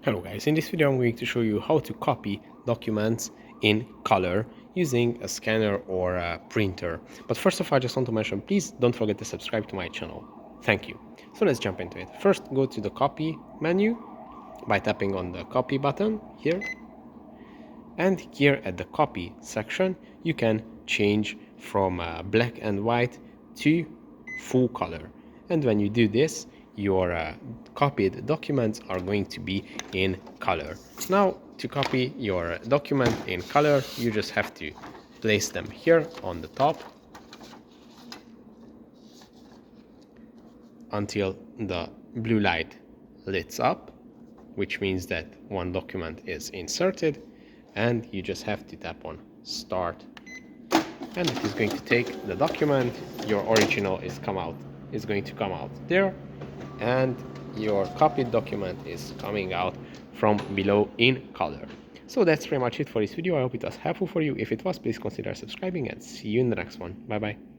Hello guys, in this video I'm going to show you how to copy documents in color using a scanner or a printer. But first of all, I just want to mention, please don't forget to subscribe to my channel. Thank you. So let's jump into it. First, go to the copy menu by tapping on the copy button here. And here at the copy section, you can change from black and white to full color. And when you do this, your copied documents are going to be in color. Now, to copy your document in color, you just have to place them here on the top until the blue light lights up, which means that one document is inserted, and you just have to tap on start, and it is going to take the document. Your original is going to come out there, and your copied document is coming out from below in color. So that's pretty much it for this video. I hope it was helpful for you. If it was, please consider subscribing, and see you in the next one. Bye bye.